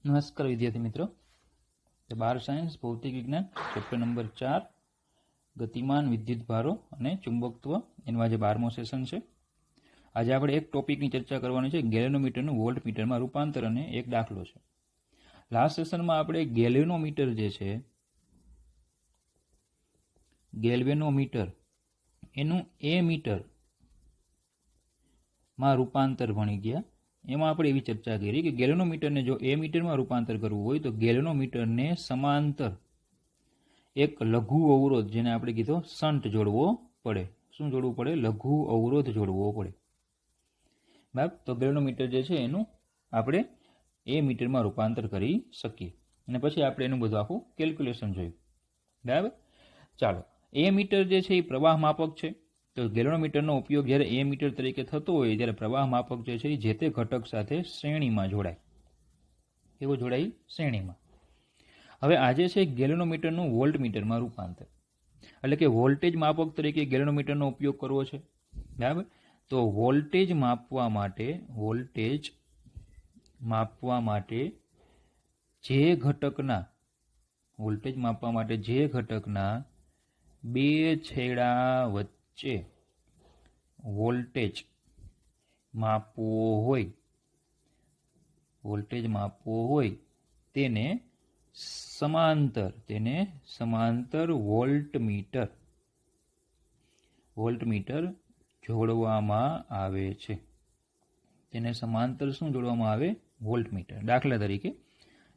નમસ્કાર વિદ્યાર્થી મિત્રો, 12 સાયન્સ ભૌતિક વિજ્ઞાન ચેપ્ટર નંબર 4 ગતિમાન વિદ્યુત ભારો અને ચુંબકત્વ એનું આજે 12મો સેશન છે. આજે આપણે એક ટોપિકની ચર્ચા કરવાની છે, ગેલેનોમીટરનું વોલ્ટમીટરમાં રૂપાંતર અને એક દાખલો છે. લાસ્ટ સેશનમાં આપણે ગેલેનોમીટર જે છે, ગેલ્વેનોમીટર એનું એ મીટરમાં રૂપાંતર ભણી ગયા. એમાં આપણે એવી ચર્ચા કરી કે ગેલેનોમીટરને જો એ મીટરમાં રૂપાંતર કરવું હોય તો ગેલેનોમીટરને સમાંતર એક લઘુ અવરોધ, જેને આપણે કીધો શન્ટ, જોડવો પડે. શું જોડવું પડે? લઘુ અવરોધ જોડવો પડે. બરાબર. તો ગેલેનોમીટર જે છે એનું આપણે એ મીટરમાં રૂપાંતર કરી શકીએ અને પછી આપણે એનું બધું આખું કેલ્ક્યુલેશન જોયું. બરાબર. ચાલો, એ મીટર જે છે એ પ્રવાહ માપક છે. તો ગેલેનોમીટરનો ઉપયોગ જ્યારે એ મીટર તરીકે થતો હોય ત્યારે પ્રવાહ માપક જે છે એ જે તે ઘટક સાથે શ્રેણીમાં જોડાય. એવું જોડાય શ્રેણીમાં. હવે આજે છે ગેલેનોમીટરનું વોલ્ટમીટરમાં રૂપાંતર, એટલે કે વોલ્ટેજ માપક તરીકે ગેલેનોમીટરનો ઉપયોગ કરવો છે. બરાબર. તો વોલ્ટેજ માપવા માટે જે ઘટકના બે છેડા વચ્ચે વોલ્ટેજ માપવો હોય તેને સમાંતર વોલ્ટમીટર જોડવામાં આવે છે. તેને સમાંતર શું જોડવામાં આવે? વોલ્ટમીટર. દાખલા તરીકે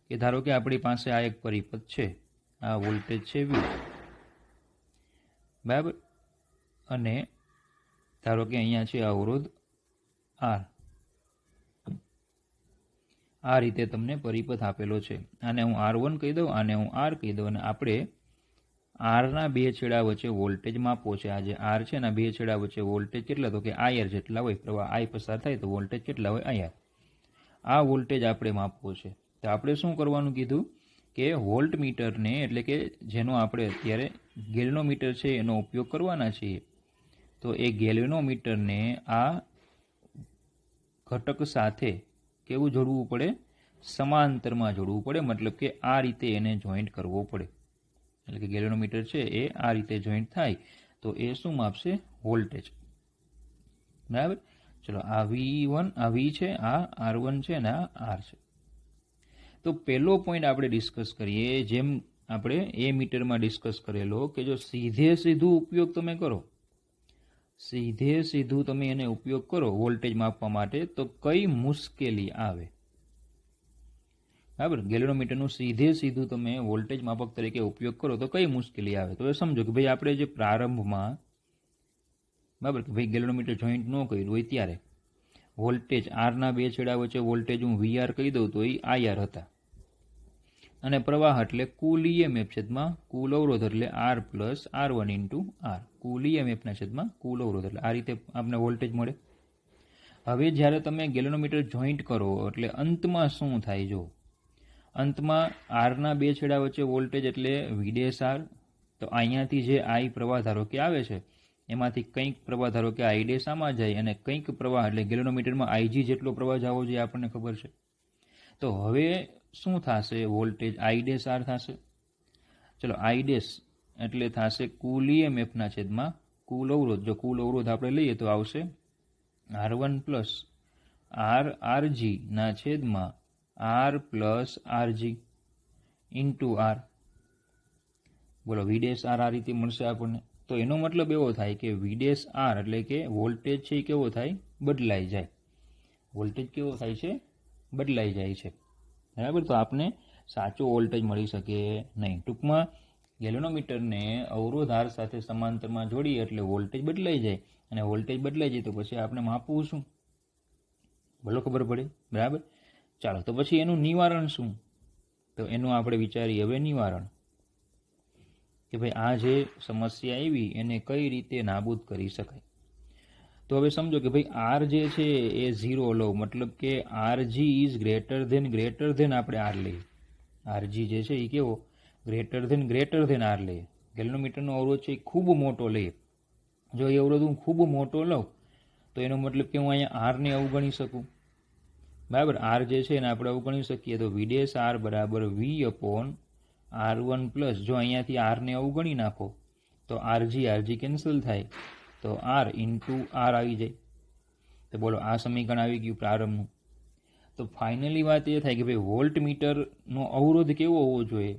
કે ધારો કે આપણી પાસે આ એક પરિપથ છે, આ વોલ્ટેજ છે V. બરાબર. અને ધારો કે અહીંયા છે અવરોધ R. આ રીતે તમને પરિપથ આપેલો છે. આને હું R1 કહી દઉં, આને હું R કહી દઉં, અને આપણે આરના બે છેડા વચ્ચે વોલ્ટેજ માપવો છે. આ જે R છે એના બે છેડા વચ્ચે વોલ્ટેજ કેટલા? તો કે IR જેટલા હોય. પ્રવાહ I પસાર થાય તો વોલ્ટેજ કેટલા હોય? IR. આ વોલ્ટેજ આપણે માપવો છે. તો આપણે શું કરવાનું કીધું કે વોલ્ટમીટરને, એટલે કે જેનો આપણે અત્યારે ગેલેનોમીટર છે એનો ઉપયોગ કરવાના છીએ, તો એ ગેલેનોમીટરને આ ઘટક સાથે કેવું જોડવું પડે? સમાંતરમાં જોડવું પડે. મતલબ કે આ રીતે એને જોઈન્ટ કરવો પડે. એટલે કે ગેલેનોમીટર છે એ આ રીતે જોઈન્ટ થાય તો એ શું માપશે? વોલ્ટેજ. બરાબર. ચલો, આ V1, આ V છે, આ R1 છે અને આ R છે. તો પહેલો પોઈન્ટ આપણે ડિસ્કસ કરીએ, જેમ આપણે એ મીટરમાં ડિસ્કસ કરેલો, કે જો સીધું ઉપયોગ તમે કરો, સીધું તમે એને ઉપયોગ કરો વોલ્ટેજ માપવા માટે, તો કઈ મુશ્કેલી આવે? બરાબર. ગેલેનોમીટરનું સીધું તમે વોલ્ટેજ માપક તરીકે ઉપયોગ કરો તો કઈ મુશ્કેલી આવે? તો એ સમજો કે ભાઈ આપણે જે પ્રારંભમાં, બરાબર, કે ભાઈ ગેલેનોમીટર જોઈન્ટ ન કર્યું હોય ત્યારે વોલ્ટેજ આરના બે છેડા વચ્ચે વોલ્ટેજ હું VR કહી દઉં તો એ IR હતા, અને પ્રવાહ એટલે કુલ EMF છેદમાં કુલ અવરોધ એટલે R plus R1 into R. કુલ EMFના છેદમાં કુલ અવરોધ, એટલે આ રીતે આપણે વોલ્ટેજ મળે. હવે જ્યારે તમે ગેલેનોમીટર જોઈન્ટ કરો એટલે અંતમાં શું થાય? જો અંતમાં આરના બે છેડા વચ્ચે વોલ્ટેજ એટલે V'R. તો અહીંયાથી જે I પ્રવાહ ધારો કે આવે છે એમાંથી કંઈક પ્રવાહ ધારો કે I' આમાં જાય, અને કંઈક પ્રવાહ એટલે ગેલેનોમીટરમાં IG જેટલો પ્રવાહ જવો જોઈએ આપણને ખબર છે. તો હવે શું થશે? વોલ્ટેજ I'R થશે. ચલો, I' એટલે થશે કુલ EMFના છેદમાં કુલ અવરોધ. જો કુલ અવરોધ આપણે લઈએ તો આવશે R1 પ્લસ RG ના છેદમાં R plus RG into R. બોલો, V'R આ રીતે મળશે આપણને. તો એનો મતલબ એવો થાય કે V'R એટલે કે વોલ્ટેજ છે એ કેવો થાય? બદલાઈ જાય. વોલ્ટેજ કેવો થાય છે? બદલાઈ જાય છે. બરાબર. તો આપને સાચો વોલ્ટેજ મળી શકે નહીં. ટૂંકમાં ગેલેનોમીટરને અવરોધ R સાથે સમાંતરમાં જોડીએ એટલે વોલ્ટેજ બદલાઈ જાય, અને વોલ્ટેજ બદલાઈ જાય તો પછી આપણે માપવું શું? બોલો, ખબર પડે? બરાબર. ચાલો, તો પછી એનું નિવારણ શું? તો એનું આપણે વિચારીએ હવે નિવારણ, કે ભાઈ આ જે સમસ્યા આવી એને કઈ રીતે નાબૂદ કરી શકાય. તો હવે સમજો કે ભાઈ R જે છે એ 0 લો, મતલબ કે RG ઇઝ ગ્રેટર ધેન આપણે R લઈએ. RG જે છે એ કેવો? ગ્રેટર ધેન R લઈએ. ગેલેનોમીટરનો અવરોધ છે એ ખૂબ મોટો લઈએ. જો એ અવરોધ હું ખૂબ મોટો લઉં તો એનો મતલબ કે હું અહીંયા R ને અવગણી શકું. બરાબર. આર જે છે એને આપણે આવું ગણી શકીએ તો વી ડેશ આર બરાબર વી અપોન R1 પ્લસ, જો અહીંયાથી આરને આવું ગણી નાખો તો આરજી કેન્સલ થાય, તો આર ઇન્ટુ આર આવી જાય. તો બોલો આ સમીકરણ આવી ગયું પ્રારંભનું. તો ફાઇનલી વાત એ થાય કે ભાઈ વોલ્ટ મીટરનો અવરોધ કેવો હોવો જોઈએ,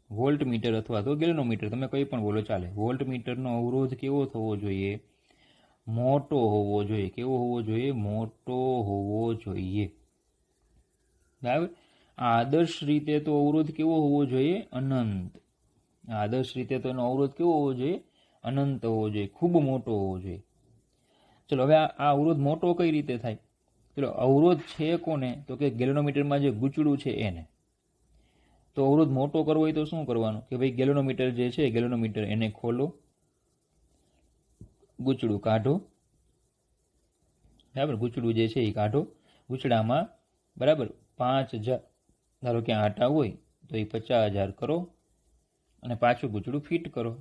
વોલ્ટ મીટર અથવા તો ગેલ્વેનોમીટર, તમે કંઈ પણ બોલો ચાલે. વોલ્ટ મીટરનો અવરોધ કેવો થવો જોઈએ, મોટો હોવો જોઈએ. કેવો હોવો જોઈએ, મોટો હોવો જોઈએ. બરાબર. આદર્શ રીતે તો અવરોધ કેવો હોવો જોઈએ, અનંત. આદર્શ રીતે તો એનો અવરોધ કેવો હોવો જોઈએ, અનંત હોવો જોઈએ, ખૂબ મોટો હોવો જોઈએ. ચલો હવે આ અવરોધ મોટો કઈ રીતે થાય? ચલો અવરોધ છે કોને, તો કે ગેલ્વેનોમીટરમાં જે ગૂંચળું છે એને. તો અવરોધ મોટો કરવો હોય તો શું કરવાનું કે ભાઈ ગેલ્વેનોમીટર જે છે, ગેલ્વેનોમીટર એને ખોલો, ગૂંચળું કાઢો. બરાબર. ગૂંચળું જે છે એ કાઢો. ગૂંચળામાં બરાબર 5000 ધારો કે આટા હોય તો એ 50,000 કરો અને પાછું ગૂંચળું ફિટ કરો.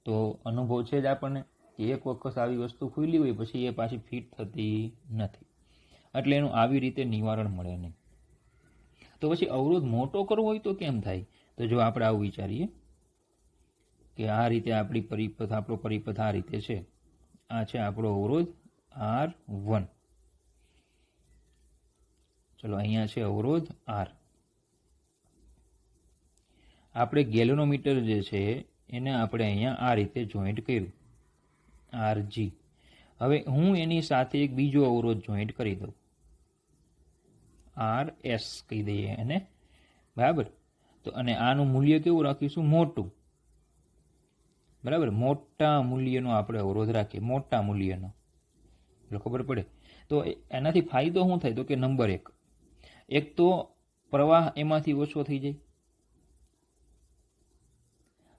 તો અનુભવ છે જ આપણને કે એક વખત આવી વસ્તુ ખુલી હોય પછી એ પાછી ફિટ થતી નથી, એટલે એનું આવી રીતે નિવારણ મળે નહીં. તો પછી અવરોધ મોટો કરવો હોય તો કેમ થાય? તો જો આપણે આવું વિચારીએ કે આ રીતે આપણી પરિપથ, આપણો પરિપથ આ રીતે છે. આ છે આપણો અવરોધ R1. ચલો અહીંયા છે અવરોધ R. આપણે ગેલ્વેનોમીટર જે છે એને આપણે અહીંયા આ રીતે જોઈન્ટ કર્યું, RG. હવે હું એની સાથે એક બીજો અવરોધ જોઈન્ટ કરી દઉં, RS કહી દઈએ એને. બરાબર. તો અને આનું મૂલ્ય કેવું રાખીશું, મોટું. બરાબર. મોટા મૂલ્યનો આપણે અવરોધ રાખીએ, મોટા મૂલ્યનો, એટલે ખબર પડે. તો એનાથી ફાયદો શું થાય? તો કે નંબર એક તો પ્રવાહ એમાંથી ઓછો થઈ જાય,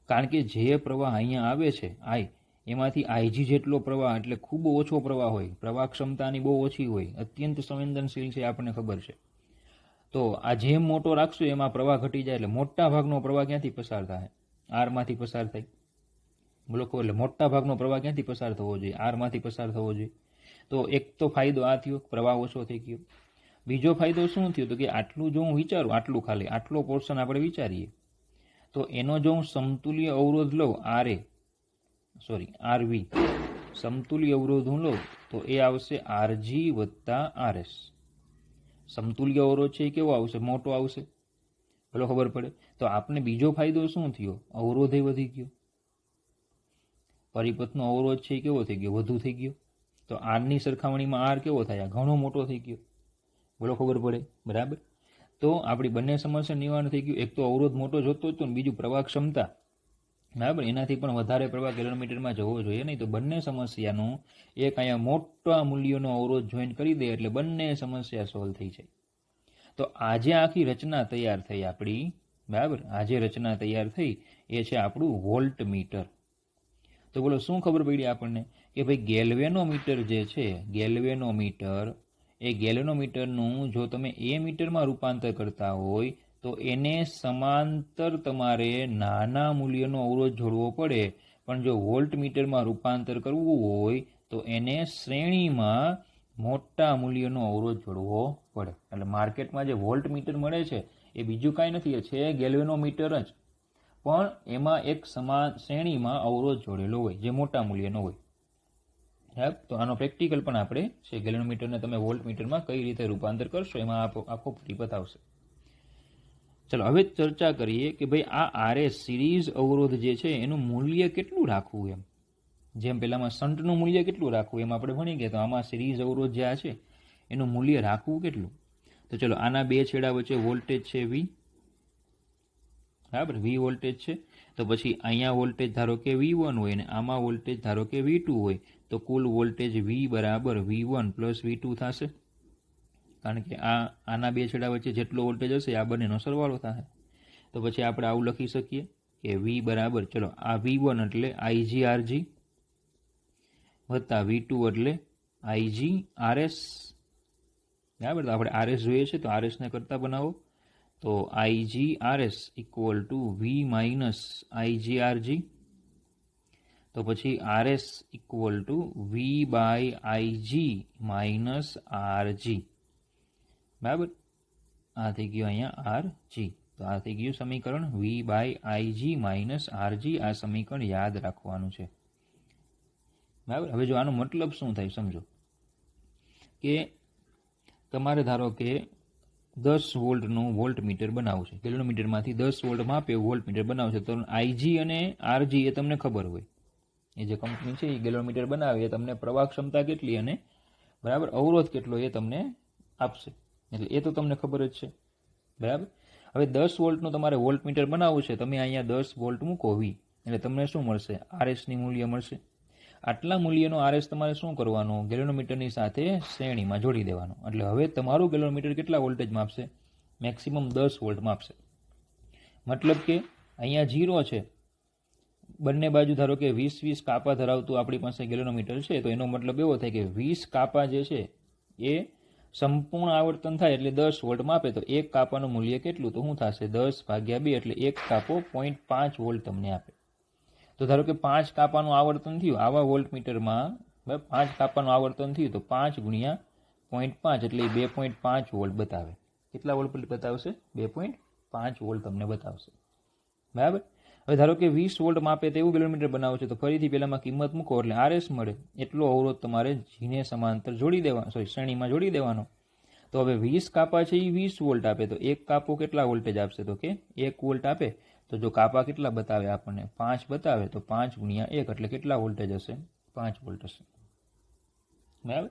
કારણ કે જે પ્રવાહ અહીંયા આવે છે આઈ, એમાંથી આઈજી જેટલો પ્રવાહ, એટલે ખૂબ ઓછો પ્રવાહ હોય, પ્રવાહ ક્ષમતાની બહુ ઓછી હોય, અત્યંત સંવેદનશીલ છે, આપણને ખબર છે. તો આ જેમ મોટો રાખશું એમાં પ્રવાહ ઘટી જાય, એટલે મોટા ભાગનો પ્રવાહ ક્યાંથી પસાર થાય, આરમાંથી પસાર થાય. બોલો, એટલે મોટા ભાગનો પ્રવાહ ક્યાંથી પસાર થવો જોઈએ, આરમાંથી પસાર થવો જોઈએ. તો એક તો ફાયદો આ થયો, પ્રવાહ ઓછો થઈ ગયો. બીજો ફાયદો શું થયો? તો કે આટલું જો હું વિચારું, આટલું ખાલી આટલો પોર્શન આપણે વિચારીએ, તો એનો જો હું સમતુલ્ય અવરોધ લઉં, આરવી, સમતુલ્ય અવરોધ હું લઉં તો એ આવશે આરજી વત્તા આરએસ. સમતુલ્ય અવરોધ છે એ કેવો આવશે, મોટો આવશે. ભલો ખબર પડે. તો આપને બીજો ફાયદો શું થયો, અવરોધ વધી ગયો, પરિપથનો અવરોધ છે એ કેવો થઈ ગયો, વધુ થઈ ગયો. તો આરની સરખામણીમાં આર કેવો થાય, ઘણો મોટો થઈ ગયો. બોલો ખબર પડે. બરાબર. તો આપણી બંને સમસ્યા નિવારણ થઈ ગયું. એક તો અવરોધ મોટો જોતો હતો ને બીજું પ્રવાહ ક્ષમતા, બરાબર, એનાથી પણ વધારે પ્રવાહ ગેલ્વેનોમીટરમાં જવો જોઈએ નહીં. તો બંને સમસ્યાનું એક અહીંયા મોટા મૂલ્યનો અવરોધ જોઈન્ટ કરી દે એટલે બંને સમસ્યા સોલ્વ થઈ જાય. તો આજે આખી રચના તૈયાર થઈ આપણી. બરાબર. આજે રચના તૈયાર થઈ એ છે આપણું વોલ્ટ મીટર. તો બોલો શું ખબર પડી આપણને કે ભાઈ ગેલ્વેનોમીટર જે છે, ગેલ્વેનોમીટર, એ ગેલ્વેનોમીટરનું જો તમે એ મીટરમાં રૂપાંતર કરતા હોય તો એને સમાંતર તમારે નાના મૂલ્યનો અવરોધ જોડવો પડે, પણ જો વોલ્ટ મીટરમાં રૂપાંતર કરવું હોય તો એને શ્રેણીમાં મોટા મૂલ્યનો અવરોધ જોડવો પડે. એટલે માર્કેટમાં જે વોલ્ટ મીટર મળે છે એ બીજું કાંઈ નથી, છે ગેલ્વેનોમીટર જ, પણ એમાં એક સમાન શ્રેણીમાં અવરોધ જોડેલો હોય જે મોટા મૂલ્યનો હોય. તો આનો પ્રેક્ટિકલ પણ આપણે છે, ગેલ્વેનોમીટરને તમે વોલ્ટ મીટરમાં કઈ રીતે રૂપાંતર કરશો એમાં આખો પરિપથ આવશે. ચલો હવે ચર્ચા કરીએ કે ભાઈ આ આરએસ સિરીઝ અવરોધ જે છે એનું મૂલ્ય કેટલું રાખવું. એમ જેમ પેલામાં શંટનું મૂલ્ય કેટલું રાખવું એમ આપણે ભણી ગયા, તો આમાં સિરીઝ અવરોધ જે આ છે એનું મૂલ્ય રાખવું કેટલું. તો ચલો આના બે છેડા વચ્ચે વોલ્ટેજ છે વી, બરાબર, વી વોલ્ટેજ છે. તો પછી અહીંયા વોલ્ટેજ ધારો કે V1 હોય ને આમાં વોલ્ટેજ ધારો કે V2 હોય, તો કુલ વોલ્ટેજ V બરાબર V1 પ્લસ V2 થશે, કારણ કે આના બે છેડા વચ્ચે જેટલો વોલ્ટેજ હશે આ બંનેનો સરવાળો થશે. તો પછી આપણે આવું લખી શકીએ કે V બરાબર, ચલો આ V1 એટલે IGRG વત્તા V2 એટલે IGRS. બરાબર. તો આપણે RS જોઈએ છે તો RS ને કરતા બનાવો, તો IGRS equal to V minus IGRG. તો પછી RS equal to V/IG minus RG, બરાબર. આ થઈ ગયું અહીંયા RG. તો આ થઈ ગયું સમીકરણ V/IG માઇનસ RG. આ સમીકરણ યાદ રાખવાનું છે, બરાબર. હવે જો આનો મતલબ શું થાય સમજો કે તમારે ધારો કે 10 વોલ્ટનું વોલ્ટમીટર બનાવવું છે, કિલોમીટરમાંથી 10 વોલ્ટ માપે એવું વોલ્ટમીટર બનાવવું છે. તો IG અને RG એ તમને ખબર હોય, એ જે કંપની છે એ કિલોમીટર બનાવે એ તમને પ્રવાહ ક્ષમતા કેટલી અને બરાબર અવરોધ કેટલો એ તમને આપશે, એટલે એ તો તમને ખબર જ છે, બરાબર. હવે 10 વોલ્ટનું તમારે વોલ્ટમીટર બનાવવું છે, તમે અહીંયા 10 વોલ્ટ મૂકો V, એટલે તમને શું મળશે? RSની મૂલ્ય મળશે. આટલા મૂલ્યનો RS તમારે શું કરવાનું? ગેલોમીટરની સાથે શ્રેણીમાં જોડી દેવાનું. એટલે હવે તમારું ગેલોમીટર કેટલા વોલ્ટેજ માપશે? મેક્સિમમ 10 વોલ્ટ માપશે. મતલબ કે અહીંયા 0 છે, બંને બાજુ ધારો કે 20 કાપા ધરાવતું આપણી પાસે ગેલોમીટર છે, તો એનો મતલબ એવો થાય કે 20 કાપા જે છે એ સંપૂર્ણ આવર્તન થાય એટલે 10 વોલ્ટ માપે, તો એક કાપાનું મૂલ્ય કેટલું? તો શું થશે? 10/2, એટલે એક કાપો 0.5 વોલ્ટ તમને આપે. તો ધારો કે 5 કાપાનું આવર્તન થયું આવા વોલ્ટમીટરમાં, 5 કાપાનું આવર્તન થયું તો 5 ગુણ્યા 0.5 એટલે 2.5 વોલ્ટ બતાવે. કેટલા વોલ્ટ બતાવશે? 2.5 વોલ્ટ તમને બતાવશે, બરાબર. હવે ધારો કે 20 વોલ્ટ માપે તેવું કિલોમીટર બનાવવું છે, તો ફરીથી પહેલામાં કિંમત મૂકો એટલે RS મળે. એટલો અવરોધ તમારે જીને સમાંતર જોડી દેવાનો, શ્રેણીમાં જોડી દેવાનો. તો હવે 20 કાપા છે એ 20 વોલ્ટ આપે, તો એક કાપો કેટલા વોલ્ટેજ આપશે? તો કે 1 વોલ્ટ આપે. તો જો કાપા કેટલા બતાવે આપણને? 5 બતાવે, તો 5 ગુણ્યા 1 એટલે કેટલા વોલ્ટેજ હશે? 5 વોલ્ટ હશે, બરાબર.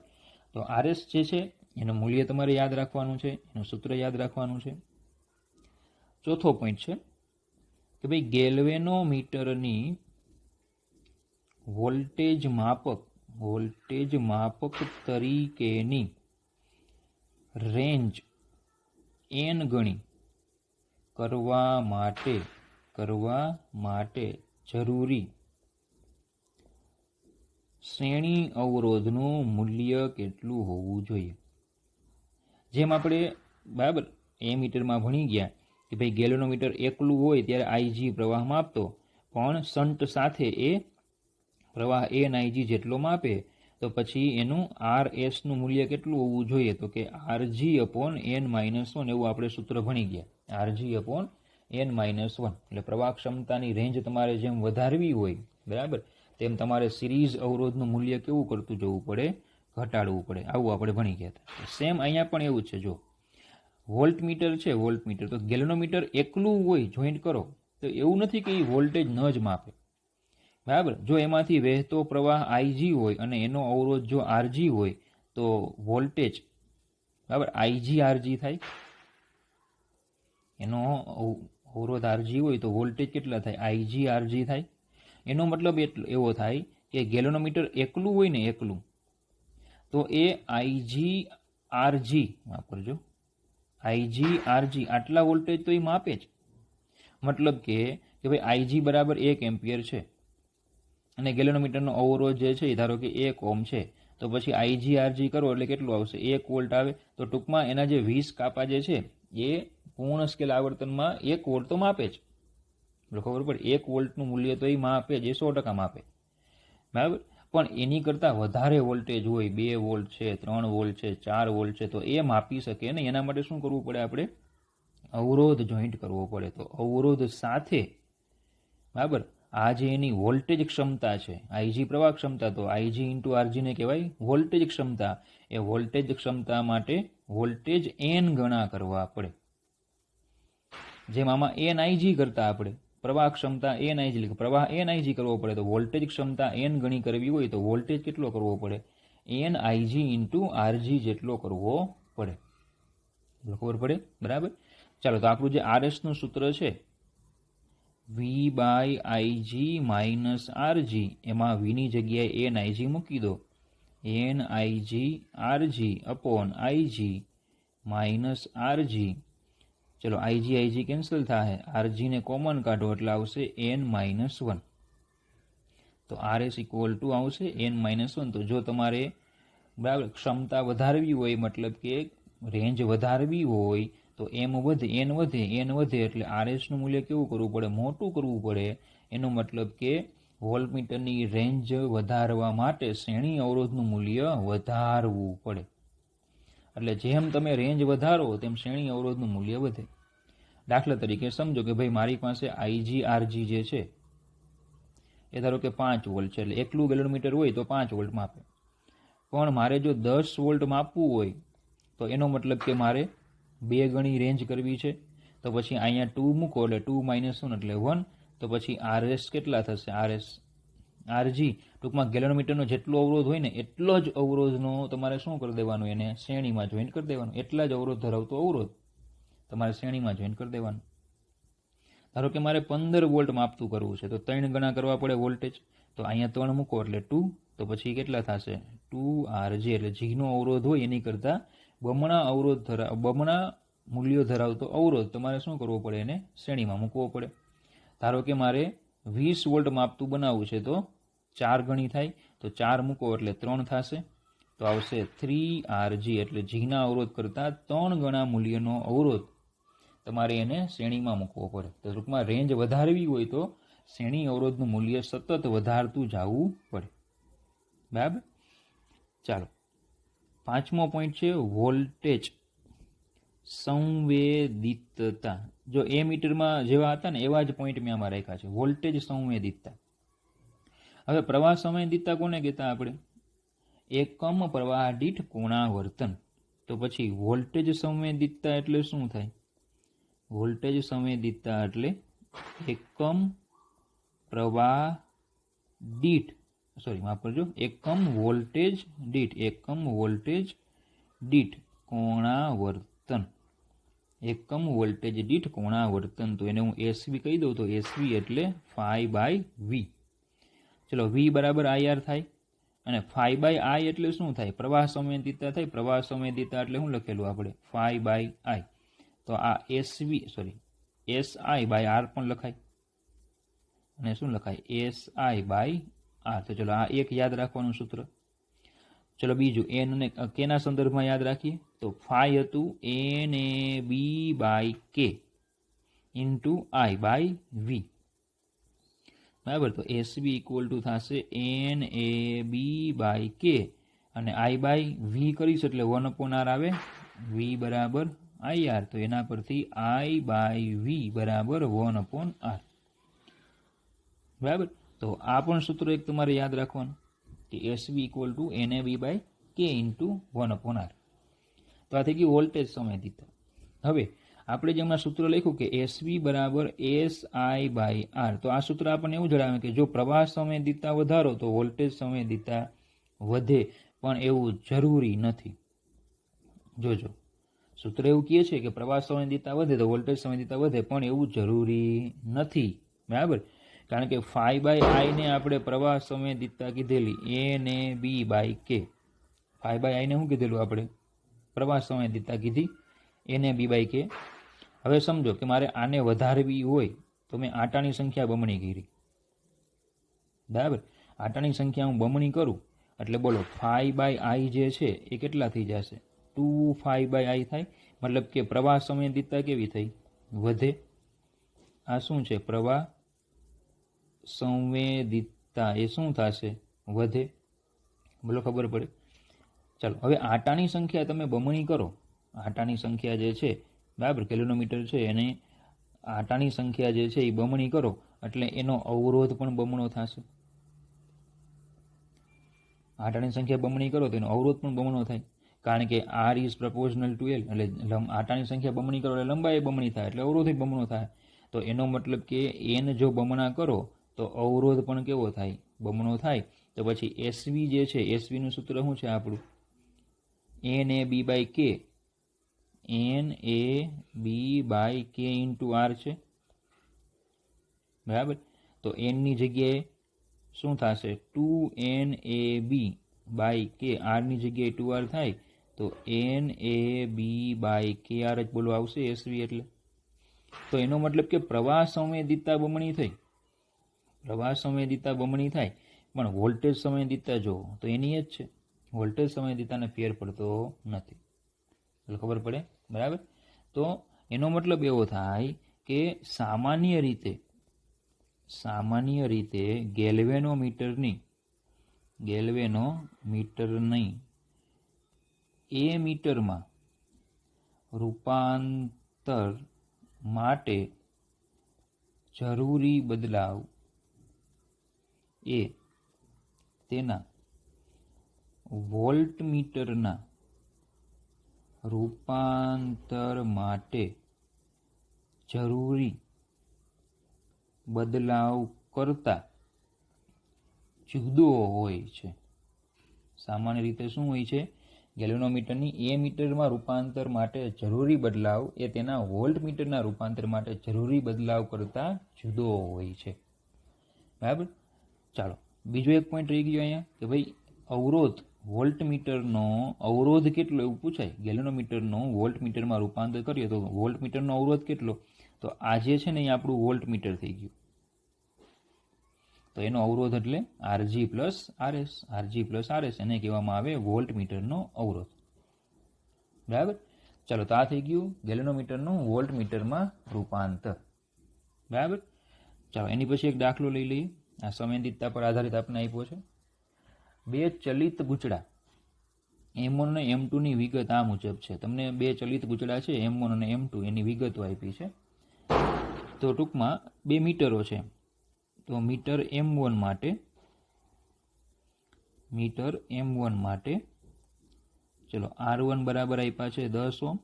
તો RS જે છે એનું મૂલ્ય તમારે યાદ રાખવાનું છે, એનું સૂત્ર યાદ રાખવાનું છે. ચોથો પોઈન્ટ છે કે ભાઈ ગેલ્વેનોમીટરની વોલ્ટેજ માપક તરીકેની રેન્જ n ગણી કરવા માટે જરૂરી શ્રેણી અવરોધનું મૂલ્ય કેટલું હોવું જોઈએ? જેમ આપણે બરાબર એમીટરમાં ભણી ગયા કે ભાઈ ગેલ્વેનોમીટર એકલું હોય ત્યારે IG પ્રવાહ માપતો, પણ શન્ટ સાથે એ પ્રવાહ NIG જેટલો માપે, તો પછી એનું RSનું મૂલ્ય કેટલું હોવું જોઈએ? તો કે RG/n-1, એવું આપણે સૂત્ર ભણી ગયા. RG/n-1, એટલે પ્રવાહ ક્ષમતાની રેન્જ તમારે જેમ વધારવી હોય, બરાબર, તેમ તમારે સિરીઝ અવરોધનું મૂલ્ય કેવું કરતું જવું પડે? ઘટાડવું પડે. આવું આપણે ભણી ગયા હતા. સેમ અહીંયા પણ એવું જ છે. જો વોલ્ટમીટર છે, વોલ્ટમીટર, તો ગેલ્વેનોમીટર એકલું હોય જોઈન્ટ કરો તો એવું નથી કે એ વોલ્ટેજ ન જ માપે, બરાબર. જો એમાંથી વહેતો પ્રવાહ IG હોય અને એનો અવરોધ જો RG હોય તો વોલ્ટેજ, બરાબર, IG/RG થાય. એનો અવરોધ RG હોય તો વોલ્ટેજ કેટલા થાય? IG/RG થાય. એનો મતલબ એવો થાય કે ગેલ્વેનોમીટર એકલું હોય ને, એકલું, તો એ IG/RG માફ કરજો, IG/RG આટલા વોલ્ટેજ તો એ માપે જ. મતલબ કે ભાઈ IG બરાબર 1 એમ્પિયર છે અને ગેલ્વેનોમીટરનો અવરોધ જે છે એ ધારો કે 1 ઓહ્મ છે, તો પછી IG/RG કરો એટલે કેટલું આવશે? 1 વોલ્ટ આવે. તો ટૂંકમાં એના જે 20 કાપા જે છે એ પૂર્ણ સ્કેલ આવર્તનમાં 1 વોલ્ટ તો માપે જ. ખબર પડે? 1 વોલ્ટનું મૂલ્ય તો એ માપે જ, એ 100% માપે, બરાબર. પણ એની કરતાં વધારે વોલ્ટેજ હોય, 2 વોલ્ટ છે, 3 વોલ્ટ છે, 4 વોલ્ટ છે, તો એ માપી શકે ને. એના માટે શું કરવું પડે? આપણે અવરોધ જોઈન્ટ કરવો પડે. તો અવરોધ સાથે, બરાબર, આ જે એની વોલ્ટેજ ક્ષમતા છે, IG પ્રવાહ ક્ષમતા, તો IG/RG ને કહેવાય વોલ્ટેજ ક્ષમતા. એ વોલ્ટેજ ક્ષમતા માટે વોલ્ટેજ n ગણા કરવા પડે. જેમ આમાં NIG કરતા આપણે પ્રવાહ ક્ષમતા NIG, પ્રવાહ NIG કરવો પડે, તો વોલ્ટેજ ક્ષમતા n ગણી કરવી હોય તો વોલ્ટેજ કેટલો કરવો પડે? NIG/RG જેટલો કરવો પડે. ખબર પડે? બરાબર. ચાલો, તો આપણું જે RSનું સૂત્ર છે V/IG માઇનસ RG, એમાં V ની જગ્યાએ NIG મૂકી દો. NIG/RG/IG minus RG. ચલો, IG કેન્સલ થાય, RG ને કોમન કાઢો એટલે આવશે n-1. તો RS ઇક્વલ ટુ આવશે n-1. તો જો તમારે બરાબર ક્ષમતા વધારવી હોય, મતલબ કે રેન્જ વધારવી હોય, તો n વધે એટલે RSનું મૂલ્ય કેવું કરવું પડે? મોટું કરવું પડે. એનો મતલબ કે વોલ્ટમીટરની રેન્જ વધારવા માટે શ્રેણી અવરોધનું મૂલ્ય વધારવું પડે. એટલે જેમ તમે રેન્જ વધારો તેમ શ્રેણી અવરોધનું મૂલ્ય વધે. દાખલા તરીકે સમજો કે ભાઈ મારી પાસે IGRG જે છે એ ધારો કે 5 વોલ્ટ છે, એટલે એકલું ગેલોમીટર હોય તો 5 વોલ્ટ માપે. પણ મારે જો 10 વોલ્ટ માપવું હોય તો એનો મતલબ કે મારે 2 ગણી રેન્જ કરવી છે. તો પછી અહીંયા 2 મૂકો એટલે 2 - 1 એટલે 1. તો પછી RS કેટલા થશે? RG ટૂંકમાં ગેલોમીટરનો જેટલો અવરોધ હોય ને એટલો જ અવરોધનો તમારે શું કરી દેવાનું, એને શ્રેણીમાં જોઈન્ટ કરી દેવાનું. એટલા જ અવરોધ ધરાવતો અવરોધ તમારે શ્રેણીમાં જોઈન્ટ કરી દેવાનું. ધારો કે મારે 15 વોલ્ટ માપતું કરવું છે તો 3 ગણા કરવા પડે વોલ્ટેજ. તો અહીંયા 3 મૂકો એટલે 2. તો પછી કેટલા થશે? 2RG એટલે જીનો અવરોધ હોય એની કરતાં બમણા મૂલ્યો ધરાવતો અવરોધ તમારે શું કરવો પડે, એને શ્રેણીમાં મૂકવો પડે. ધારો કે મારે 20 વોલ્ટ માપતું બનાવવું છે તો 4 ગણી થાય. તો 4 મૂકો એટલે 3 થશે. તો આવશે 3RG એટલે જીના અવરોધ કરતાં 3 ગણા મૂલ્યનો અવરોધ તમારે એને શ્રેણીમાં મૂકવો પડે. તો ટૂંકમાં રેન્જ વધારવી હોય તો શ્રેણી અવરોધનું મૂલ્ય સતત વધારતું જવું પડે. બરાબર. ચાલો, 5મો પોઈન્ટ છે વોલ્ટેજ સંવેદિતતા. જો એ મીટરમાં જેવા હતા ને એવા જ પોઈન્ટ મેં આમાં રાખ્યા છે. વોલ્ટેજ સંવેદિતતા. હવે પ્રવાહ સંવેદિતતા કોને કહેતા આપણે? એકમ પ્રવાહ દીઠ કોણાવર્તન. તો પછી વોલ્ટેજ સંવેદિતતા એટલે શું થાય? વોલ્ટેજ સંવેદિતતા એટલે એકમ પ્રવાહ દીઠ એકમ વોલ્ટેજ દીઠ કોણાવર્તન. એકમ વોલ્ટેજ દીઠ કોણાવર્તન. તો એને હું SV કહી દઉં તો SV એટલે phi/V. ચલો, V બરાબર IR થાય અને phi/I એટલે શું થાય? પ્રવાહ સંવેદિતતા થાય. પ્રવાહ સંવેદિતતા એટલે શું લખેલું આપણે? phi/I. તો આ SI/R પણ લખાય અને શું લખાય? SI/R. તો ચલો, આ એક યાદ રાખવાનું સૂત્ર. ચલો બીજું, n ને કેના સંદર્ભમાં યાદ રાખીએ તો phi હતું NAB/K ઇન્ટુ I/V. બરાબર. તો SB ઇક્વલ ટુ થશે NAB/K અને I/V કરીશ એટલે 1/R આવે. V બરાબર IR. તો એના પરથી I/V બરાબર 1/R. બરાબર. તો આ પણ સૂત્ર એક તમારે યાદ રાખવાનું કે SB equal to NAB/K into 1/R. તો આ થઈ ગઈ વોલ્ટેજ સંવેદિતતા. હવે આપણે જે હમણાં સૂત્ર લખ્યું કે SV બરાબર SI/R. તો આ સૂત્ર આપણને એવું જણાવે કે જો પ્રવાહ સંવેદિતતા વધારો તો વોલ્ટેજ સંવેદિતતા વધે, પણ એવું જરૂરી નથી. જોજો, સૂત્ર એવું કહે છે કે પ્રવાહ સંવેદિતતા વધે તો વોલ્ટેજ સંવેદિતતા વધે, પણ એવું જરૂરી નથી. બરાબર. કારણ કે phi/I ને આપણે પ્રવાહ સંવેદિતતા કીધેલી NAB/K. phi/I ને શું કીધેલું આપણે? પ્રવાહ સંવેદિતતા કીધી NAB/K. હવે સમજો કે મારે આને વધારવી હોય તો મેં આટાની સંખ્યા બમણી કરી. બરાબર. આટાની સંખ્યા હું બમણી કરું એટલે બોલો phi/I જે છે એ કેટલા થઈ જશે? 2 phi/I થાય. મતલબ કે પ્રવાહ સંવેદિતતા કેવી થઈ? વધે. આ શું છે? પ્રવાહ સંવેદિતતા એ શું થશે? વધે. બોલો, ખબર પડે? ચાલો, હવે આટાની સંખ્યા તમે બમણી કરો. આટાની સંખ્યા જે છે, બરાબર, કિલોમીટર છે, એને આટાની સંખ્યા જે છે એ બમણી કરો એટલે એનો અવરોધ પણ બમણો થશે. આટાની સંખ્યા બમણી કરો તો એનો અવરોધ પણ બમણો થાય. કારણ કે R ઇઝ પ્રપોઝનલ ટુ L. એટલે આટાની સંખ્યા બમણી કરો એટલે લંબાઈ બમણી થાય એટલે અવરોધ બમણો થાય. તો એનો મતલબ કે n જો બમણા કરો તો અવરોધ પણ કેવો થાય? બમણો થાય. તો પછી SV જે છે, SV નું સૂત્ર શું છે આપણું? NAB/K. NAB/K ઇન્ટુ R છે. બરાબર. તો n ની જગ્યાએ શું થશે? 2NAB/K. R ની જગ્યાએ 2R થાય તો NAB/KR જ બોલો આવશે SV એટલે. તો એનો મતલબ કે પ્રવાહ સંવેદિતતા બમણી થઈ. પ્રવાહ સંવેદિતતા બમણી થાય, પણ વોલ્ટેજ સંવેદિતતા જો તો એની જ છે. વોલ્ટેજ સંવેદિતતાને ફેર પડતો નથી. ખબર પડે? બરાબર. તો એનો મતલબ એવો થાય કે સામાન્ય રીતે સામાન્ય રીતે ગેલ્વેનોમીટરની એ મીટરમાં રૂપાંતર માટે જરૂરી બદલાવ એ તેના વોલ્ટમીટરના રૂપાંતર માટે જરૂરી બદલાવ કરતા જુદો હોય છે. સામાન્ય રીતે શું હોય છે? ગેલ્વેનોમીટરની એ મીટરમાં રૂપાંતર માટે જરૂરી બદલાવ એ તેના વોલ્ટમીટરના રૂપાંતર માટે જરૂરી બદલાવ કરતા જુદો હોય છે. બરાબર. ચાલો બીજો એક પોઈન્ટ રહી ગયો અહીંયા કે ભાઈ અવરોધ વોલ્ટમીટરનો અવરોધ કેટલો એવું પૂછાય. ગેલ્વેનોમીટરનો વોલ્ટમીટરમાં રૂપાંતર કરીએ તો વોલ્ટમીટરનો અવરોધ કેટલો? તો આ જે છે ને એ આપણું વોલ્ટમીટર થઈ ગયું. તો એનો અવરોધ એટલે Rg પ્લસ RS એને કહેવામાં આવે વોલ્ટમીટરનો અવરોધ. બરાબર. ચાલો તો આ થઈ ગયું ગેલ્વેનોમીટરનું વોલ્ટમીટરમાં રૂપાંતર. બરાબર. ચાલો એની પછી એક દાખલો લઈ લઈએ. આ સંવેદિતતા પર આધારિત આપણે આપ્યો છે. બે ચલિત ગૂંચળા M1 અને M2 ની વિગત આ મુજબ છે. તમને બે ચલિત ગૂંચળા છે M1 અને M2 એની વિગતો આપી છે. તો ટૂંકમાં બે મીટરો છે. તો મીટર M1 માટે ચલો R1 બરાબર આપ્યા છે 10 ઓહ્મ,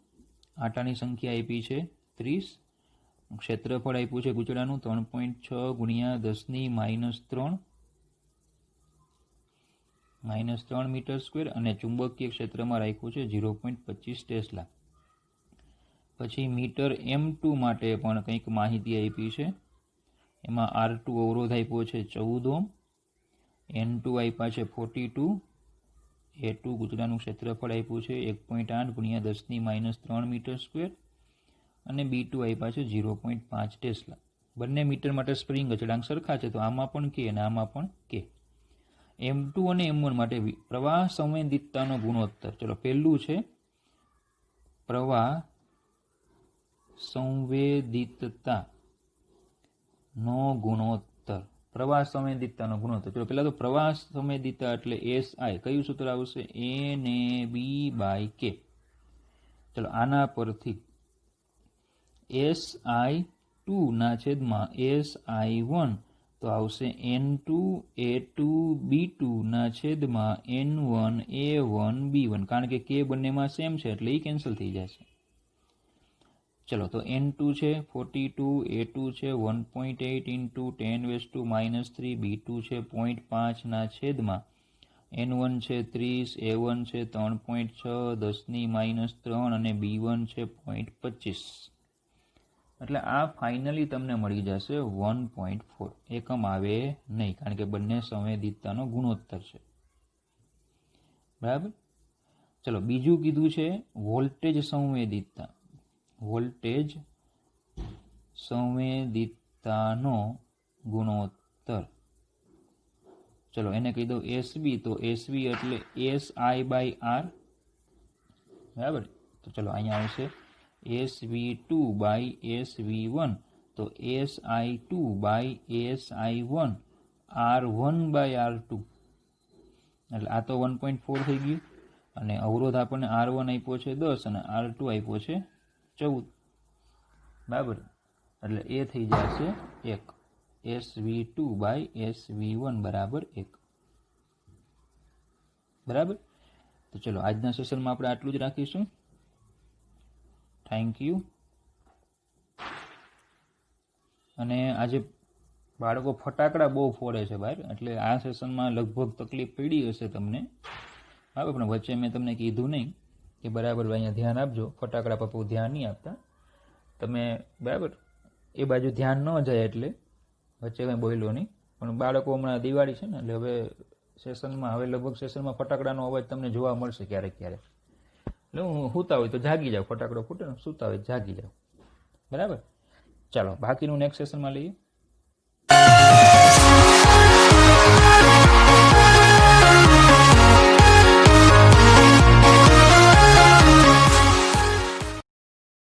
આટાની સંખ્યા આપી છે 30, ક્ષેત્રફળ આપ્યું છે ગૂંચળાનું 3.6 ગુણ્યા 10 -3 મીટર સ્ક્વેર અને ચુંબકીય ક્ષેત્રમાં રાખ્યું છે 0.25 ટેસ્લા. પછી મીટર M2 માટે પણ કંઈક માહિતી આપી છે. એમાં R2 અવરોધ આપ્યો છે 14 ઓહ્મ, N2 આપ્યા છે 42, A2 ગૂંચળાનું ક્ષેત્રફળ આપ્યું છે 1.8 ગુણ્યા 10 -3 મીટર સ્ક્વેર અને B2 આપ્યા છે 0.5 ટેસ્લા. બંને મીટર માટે સ્પ્રિંગ અચળાંક સરખા છે. તો આમાં પણ K અને આમાં પણ K. M2 અને M1 માટે પ્રવાહ સંવેદિતતાનો ગુણોત્તર. ચલો પહેલું છે પ્રવાહ સંવેદિતતાનો ગુણોત્તર. પ્રવાહ સંવેદિતતાનો ગુણોત્તર. ચલો પહેલા તો પ્રવાહ સંવેદિતતા એટલે SI. કયું સૂત્ર આવશે? NAB/K. ચલો આના પરથી SI2 ના છેદમાં SI1 તો આવશે N2A2B2 ના છેદમાં N1A1B1. કારણ કે K બંનેમાં સેમ છે એટલે એ કેન્સલ થઈ જશે. ચલો તો N2 છે 42, A2 છે 1.8 into 10⁻³ B2 છે 0.5 ના છેદમાં N1 છે 30, A1 છે 3.6 10⁻³ અને B1 છે 0.25. એટલે આ ફાઇનલી તમને મળી જશે 1.4. એકમ આવે નહીં કારણ કે બંને સંવેદિતતાનો ગુણોત્તર છે. બરાબર. ચલો બીજું કીધું છે વોલ્ટેજ સંવેદિતતા. વોલ્ટેજ સંવેદિતતાનો ગુણોત્તર. ચલો એને કહી દઉં SB. તો SB એટલે SI/R. બરાબર. તો ચલો અહીંયા આવશે SV2/SV1. તો SI2/SI1 R1/R2. એટલે આ તો 1.4 થઈ ગયું અને અવરોધ આપણને R1 આપ્યો છે 10 અને R2 આપ્યો છે 14. બરાબર. એટલે એ થઈ જશે 1. SV2/SV1 બરાબર 1. બરાબર. તો ચલો આજના સેશનમાં આપણે આટલું જ રાખીશું. Thank you. અને આજે બાળકો ફટાકડા બહુ ફોડે છે બહાર, એટલે આ સેશનમાં લગભગ તકલીફ પડી હશે તમને. બરાબર. પણ વચ્ચે મેં તમને કીધું નહીં કે બરાબર અહીંયા ધ્યાન આપજો. ફટાકડા પર બહુ ધ્યાન નહીં આપતા તમે. બરાબર. એ બાજુ ધ્યાન ન જાય એટલે વચ્ચે કંઈ બોલ્યો નહીં. પણ બાળકો હમણાં દિવાળી છે ને એટલે હવે લગભગ સેશનમાં ફટાકડાનો અવાજ તમને જોવા મળશે ક્યારેક ક્યારેક. એટલે હું સૂતા હોય તો જાગી જાવ. ફટાકડો ફૂટે ને સૂતા હોય જાગી જાવ. બરાબર. ચાલો બાકીનું નેક્સ્ટ સેશનમાં લઈએ.